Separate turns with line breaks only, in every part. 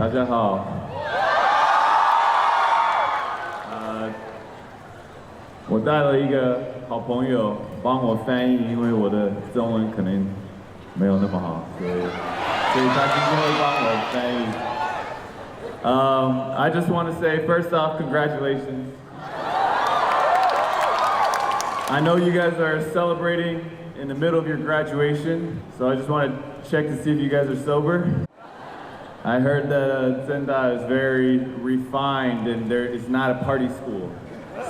大家好。我带了一个好朋友帮我翻译，因为我的中文可能没有那么好，所以他今天会帮我翻译。I just want to say, first off, congratulations. I know you guys are celebrating in the middle of your graduation, so I just want to check to see if you guys are sober. I heard that Zenda is very refined and it's not a party school.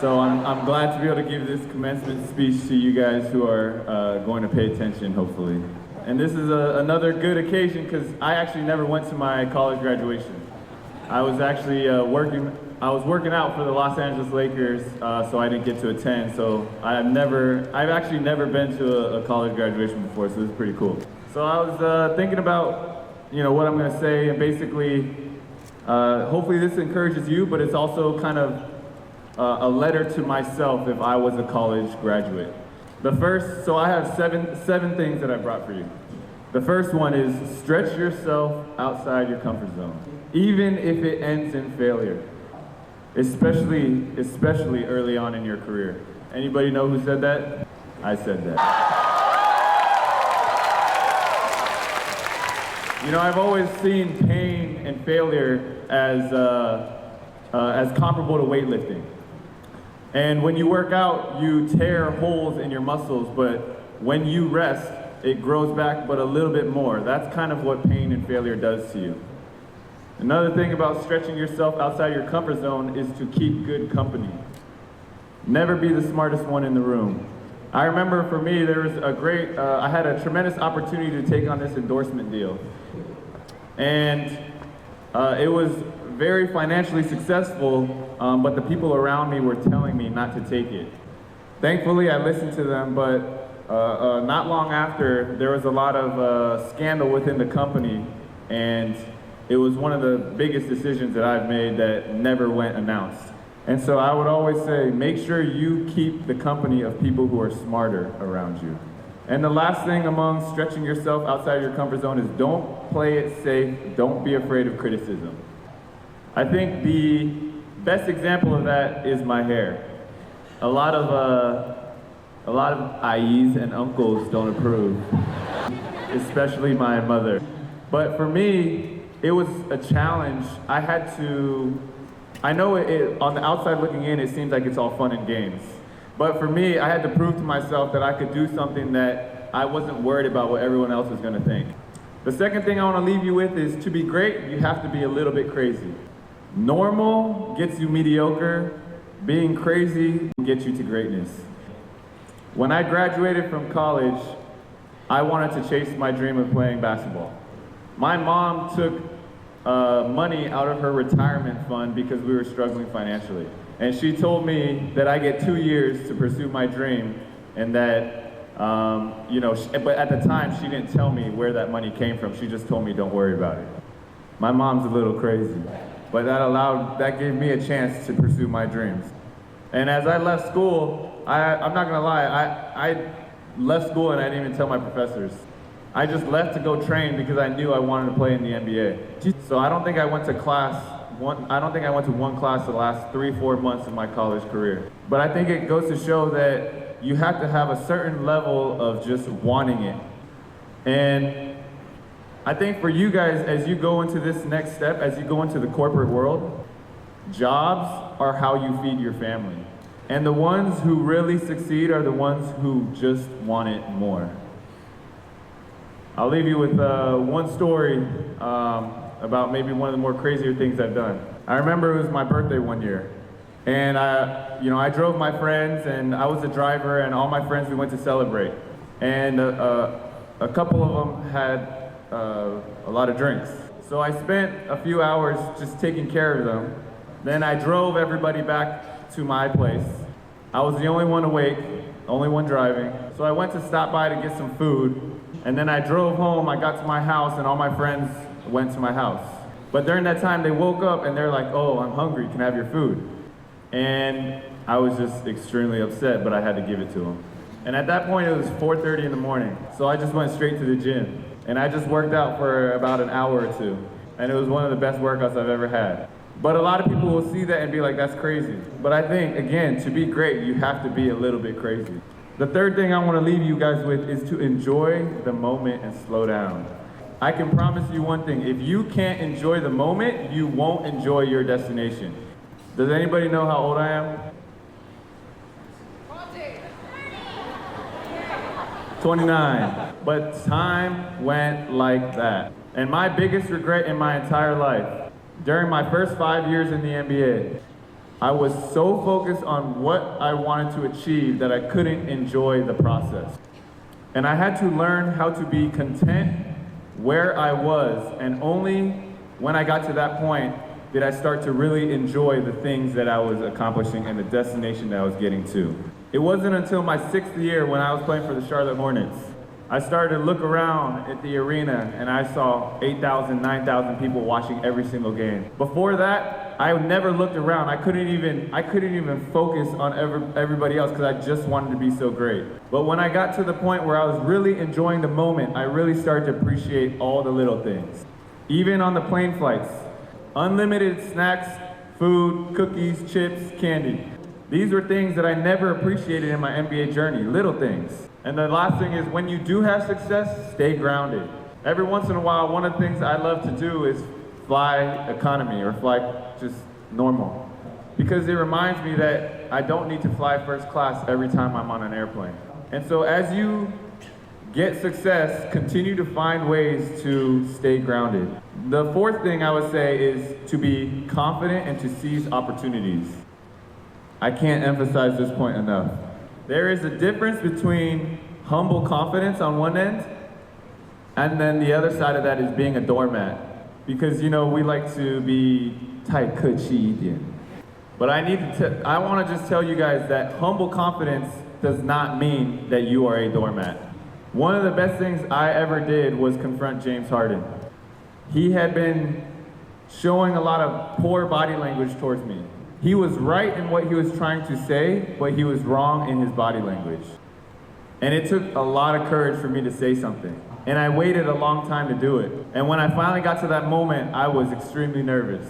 So I'm glad to be able to give this commencement speech to you guys who are going to pay attention, hopefully. And this is another good occasion because I actually never went to my college graduation. I was actually working out for the Los Angeles Lakers, so I didn't get to attend. So I've actually never been to a college graduation before, so this is pretty cool. So I was thinking about, what I'm gonna say, and basically, hopefully this encourages you, but it's also kind of a letter to myself if I was a college graduate. So I have seven things that I brought for you. The first one is stretch yourself outside your comfort zone, even if it ends in failure, especially early on in your career. Anybody know who said that? I said that. I've always seen pain and failure as comparable to weightlifting. And when you work out, you tear holes in your muscles, but when you rest, it grows back but a little bit more. That's kind of what pain and failure does to you. Another thing about stretching yourself outside your comfort zone is to keep good company. Never be the smartest one in the room. I remember for me, there was I had a tremendous opportunity to take on this endorsement deal. And it was very financially successful, but the people around me were telling me not to take it. Thankfully, I listened to them, but not long after, there was a lot of scandal within the company, and it was one of the biggest decisions that I've made that never went announced. And so I would always say, make sure you keep the company of people who are smarter around you. And the last thing among stretching yourself outside your comfort zone is don't play it safe, don't be afraid of criticism. I think the best example of that is my hair. A lot of aïs and uncles don't approve, especially my mother. But for me, it was a challenge. I know on the outside looking in, it seems like it's all fun and games. But for me, I had to prove to myself that I could do something that I wasn't worried about what everyone else was gonna think. The second thing I wanna leave you with is to be great, you have to be a little bit crazy. Normal gets you mediocre, being crazy gets you to greatness. When I graduated from college, I wanted to chase my dream of playing basketball. My mom took money out of her retirement fund because we were struggling financially. And she told me that I get 2 years to pursue my dream, and that, but at the time she didn't tell me where that money came from. She just told me, don't worry about it. My mom's a little crazy, but that gave me a chance to pursue my dreams. And as I left school, I'm not gonna lie, I left school and I didn't even tell my professors. I just left to go train because I knew I wanted to play in the NBA. So I don't think I went to one class the last 3-4 months of my college career. But I think it goes to show that you have to have a certain level of just wanting it. And I think for you guys, as you go into this next step, as you go into the corporate world, jobs are how you feed your family. And the ones who really succeed are the ones who just want it more. I'll leave you with one story about maybe one of the more crazier things I've done. I remember it was my birthday one year, and I drove my friends, and I was the driver, and all my friends, we went to celebrate. And a couple of them had a lot of drinks. So I spent a few hours just taking care of them. Then I drove everybody back to my place. I was the only one awake, only one driving. So I went to stop by to get some food. And then I drove home, I got to my house, and all my friends went to my house. But during that time, they woke up and they're like, oh, I'm hungry, can I have your food? And I was just extremely upset, but I had to give it to them. And at that point, it was 4:30 in the morning. So I just went straight to the gym. And I just worked out for about an hour or two. and it was one of the best workouts I've ever had. But a lot of people will see that and be like, that's crazy. But I think, again, to be great, you have to be a little bit crazy. The third thing I want to leave you guys with is to enjoy the moment and slow down. I can promise you one thing, if you can't enjoy the moment, you won't enjoy your destination. Does anybody know how old I am? 29. But time went like that. And my biggest regret in my entire life, during my first 5 years in the NBA, I was so focused on what I wanted to achieve that I couldn't enjoy the process. And I had to learn how to be content where I was, and only when I got to that point did I start to really enjoy the things that I was accomplishing and the destination that I was getting to. It wasn't until my 6th year when I was playing for the Charlotte Hornets, I started to look around at the arena and I saw 8,000, 9,000 people watching every single game. Before that, I never looked around. I couldn't even focus on everybody else because I just wanted to be so great. But when I got to the point where I was really enjoying the moment, I really started to appreciate all the little things. Even on the plane flights, unlimited snacks, food, cookies, chips, candy. These were things that I never appreciated in my NBA journey, little things. And the last thing is, when you do have success, stay grounded. Every once in a while, one of the things I love to do is fly economy or fly just normal. Because it reminds me that I don't need to fly first class every time I'm on an airplane. And so as you get success, continue to find ways to stay grounded. The fourth thing I would say is to be confident and to seize opportunities. I can't emphasize this point enough. There is a difference between humble confidence on one end, and then the other side of that is being a doormat. Because, you know, we like to be 太客气一点. But I want to just tell you guys that humble confidence does not mean that you are a doormat. One of the best things I ever did was confront James Harden. He had been showing a lot of poor body language towards me. He was right in what he was trying to say, but he was wrong in his body language. And it took a lot of courage for me to say something. And I waited a long time to do it. And when I finally got to that moment, I was extremely nervous.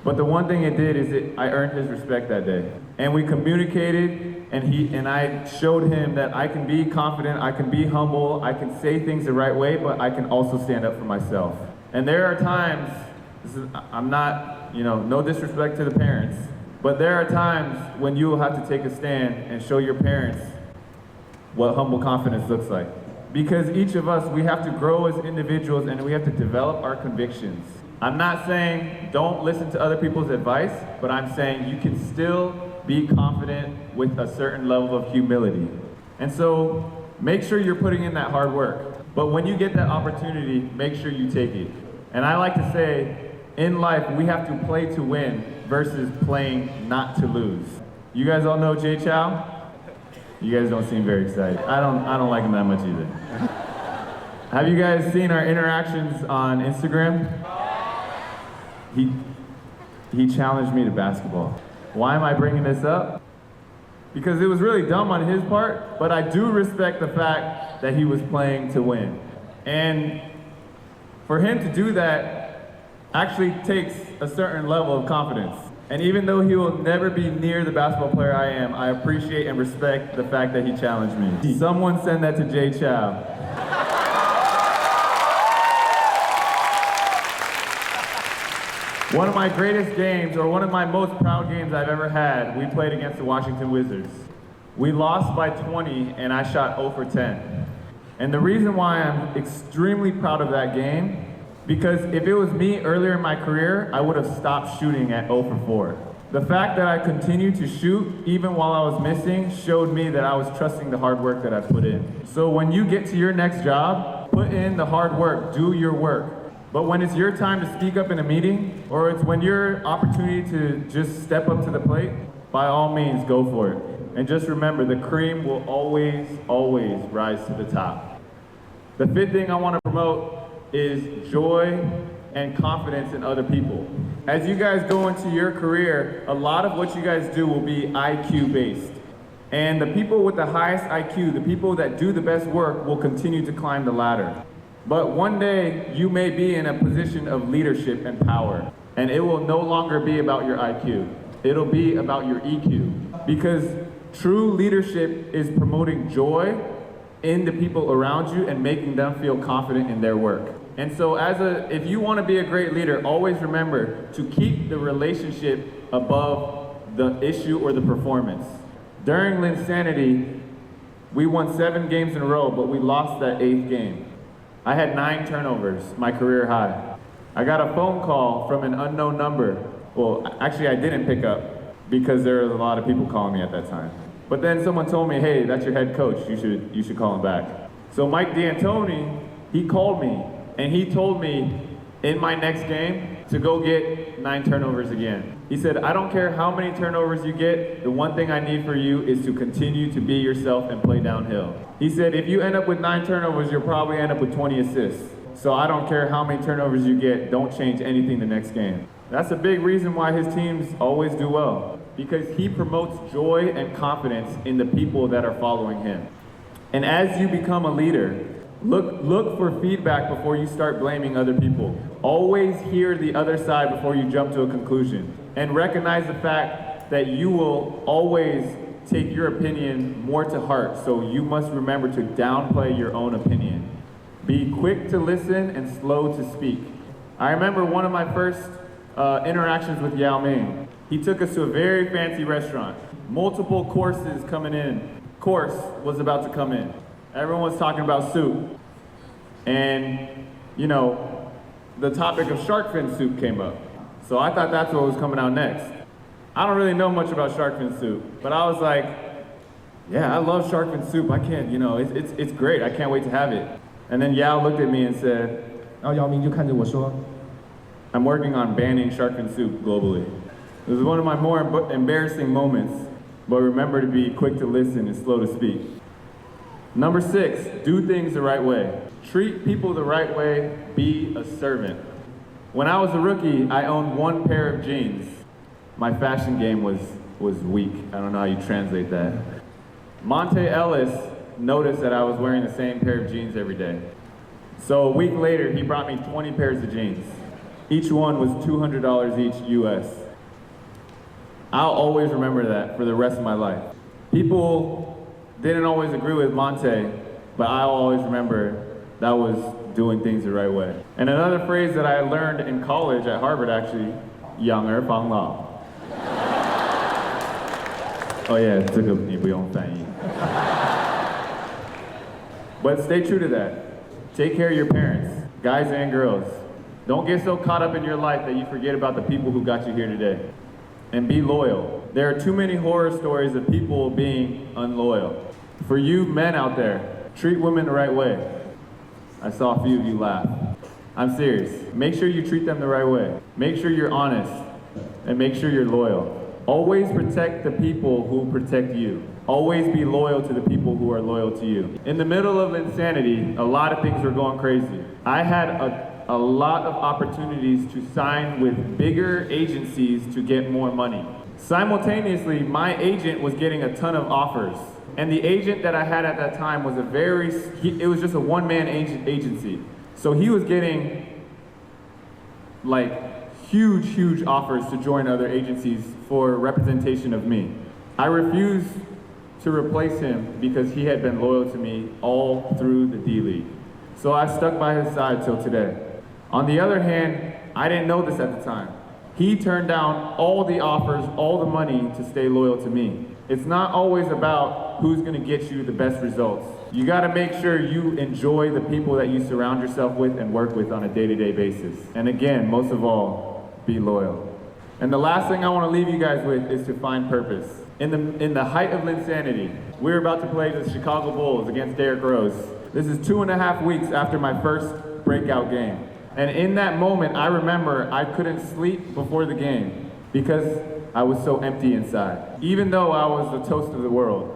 But the one thing it did is I earned his respect that day. And we communicated, and I showed him that I can be confident, I can be humble, I can say things the right way, but I can also stand up for myself. And there are times, I'm not, no disrespect to the parents, but there are times when you will have to take a stand and show your parents what humble confidence looks like. Because each of us, we have to grow as individuals and we have to develop our convictions. I'm not saying don't listen to other people's advice, but I'm saying you can still be confident with a certain level of humility. And so make sure you're putting in that hard work. But when you get that opportunity, make sure you take it. And I like to say, in life, we have to play to win versus playing not to lose. You guys all know Jay Chow? You guys don't seem very excited. I don't like him that much either. Have you guys seen our interactions on Instagram? He challenged me to basketball. Why am I bringing this up? Because it was really dumb on his part, but I do respect the fact that he was playing to win. And for him to do that actually takes a certain level of confidence. And even though he will never be near the basketball player I am, I appreciate and respect the fact that he challenged me. Someone send that to Jay Chow. One of my greatest games, or one of my most proud games I've ever had, we played against the Washington Wizards. We lost by 20 and I shot 0 for 10. And the reason why I'm extremely proud of that game, because if it was me earlier in my career, I would have stopped shooting at 0 for 4. The fact that I continued to shoot, even while I was missing, showed me that I was trusting the hard work that I put in. So when you get to your next job, put in the hard work, do your work. But when it's your time to speak up in a meeting, or it's when your opportunity to just step up to the plate, by all means, go for it. And just remember, the cream will always, always rise to the top. The fifth thing I want to promote is joy and confidence in other people. As you guys go into your career, a lot of what you guys do will be IQ based. And the people with the highest IQ, the people that do the best work, will continue to climb the ladder. But one day, you may be in a position of leadership and power, and it will no longer be about your IQ. It'll be about your EQ. Because true leadership is promoting joy in the people around you and making them feel confident in their work. And so if you want to be a great leader, always remember to keep the relationship above the issue or the performance. During Linsanity, we won 7 games in a row, but we lost that 8th game. I had 9 turnovers, my career high. I got a phone call from an unknown number. Well, actually I didn't pick up because there was a lot of people calling me at that time. But then someone told me, hey, that's your head coach, you should call him back. So Mike D'Antoni, he called me and he told me in my next game to go get 9 turnovers again. He said, I don't care how many turnovers you get, the one thing I need for you is to continue to be yourself and play downhill. He said, if you end up with 9 turnovers, you'll probably end up with 20 assists. So I don't care how many turnovers you get, don't change anything the next game. That's a big reason why his teams always do well, because he promotes joy and confidence in the people that are following him. And as you become a leader, look for feedback before you start blaming other people. Always hear the other side before you jump to a conclusion. And recognize the fact that you will always take your opinion more to heart, so you must remember to downplay your own opinion. Be quick to listen and slow to speak. I remember one of my first interactions with Yao Ming. He took us to a very fancy restaurant. Multiple courses coming in. Course was about to come in. Everyone was talking about soup. And, you know, the topic of shark fin soup came up. So I thought that's what was coming out next. I don't really know much about shark fin soup, but I was like, yeah, I love shark fin soup. I can't, you know, it's great. I can't wait to have it. And then Yao looked at me and said,
然后姚明就看着我说
I'm working on banning shark fin soup globally. It was one of my more embarrassing moments, but remember to be quick to listen and slow to speak. Number 6, do things the right way. Treat people the right way, be a servant. When I was a rookie, I owned 1 pair of jeans. My fashion game was weak. I don't know how you translate that. Monte Ellis noticed that I was wearing the same pair of jeans every day. So a week later, he brought me 20 pairs of jeans. Each one was $200 each US. I'll always remember that for the rest of my life. People didn't always agree with Monte, but I'll always remember that was doing things the right way. And another phrase that I learned in college at Harvard actually, 养儿防老. Oh yeah, 这个你不用翻译. But stay true to that. Take care of your parents, guys and girls. Don't get so caught up in your life that you forget about the people who got you here today. And be loyal. There are too many horror stories of people being unloyal. For you men out there, treat women the right way. I saw a few of you laugh. I'm serious. Make sure you treat them the right way. Make sure you're honest. And make sure you're loyal. Always protect the people who protect you. Always be loyal to the people who are loyal to you. In the middle of Linsanity, a lot of things were going crazy. I had a lot of opportunities to sign with bigger agencies to get more money. Simultaneously, my agent was getting a ton of offers. And the agent that I had at that time was it was just a one-man agency. So he was getting like huge offers to join other agencies for representation of me. I refused to replace him because he had been loyal to me all through the D-League. So I stuck by his side till today. On the other hand, I didn't know this at the time. He turned down all the offers, all the money to stay loyal to me. It's not always about who's gonna get you the best results. You gotta make sure you enjoy the people that you surround yourself with and work with on a day-to-day basis. And again, most of all, be loyal. And the last thing I wanna leave you guys with is to find purpose. In the height of Linsanity, we're about to play the Chicago Bulls against Derrick Rose. This is 2.5 weeks after my first breakout game. And in that moment, I remember I couldn't sleep before the game because I was so empty inside, even though I was the toast of the world.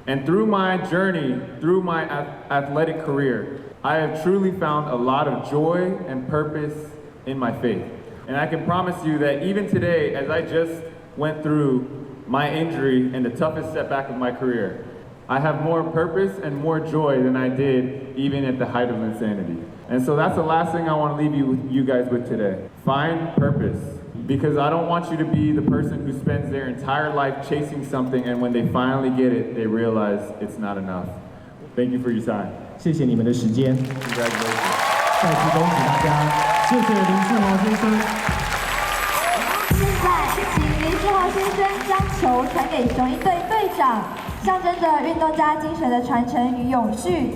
And through my journey, through my athletic career, I have truly found a lot of joy and purpose in my faith. And I can promise you that even today, as I just went through my injury and the toughest setback of my career, I have more purpose and more joy than I did even at the height of insanity. And so that's the last thing I want to leave you guys with today. Find purpose. Because I don't want you to be the person who spends their entire life chasing something and when they finally get it, they realize it's not enough. Thank you for your time.
谢谢你们的时间，
Congratulations.
再次恭喜大家，谢谢林书豪先生。
现在，请林书豪先生将球传给雄鹰队队长，象征着运动家精神的传承与永续，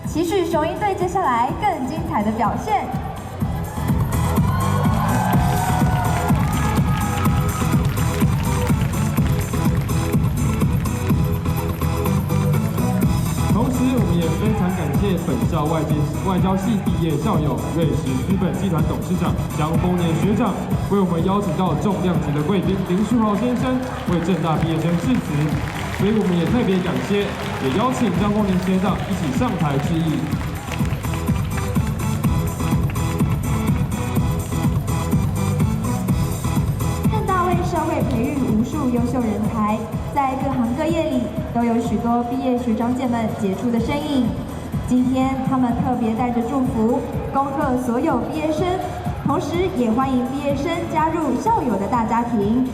期许雄鹰队接下来更精彩的表现。
同时，我们也非常感谢本校外交系毕业校友、瑞士资本集团董事长江丰年学长，为我们邀请到重量级的贵宾林书豪先生为政大毕业生致辞。所以我们也特别感谢，也邀请江丰年学长一起上台致意。
政大为社会培育无数优秀人才，在各行各业里都有许多毕业学长姐们杰出的身影。今天他们特别带着祝福，恭贺所有毕业生，同时也欢迎毕业生加入校友的大家庭。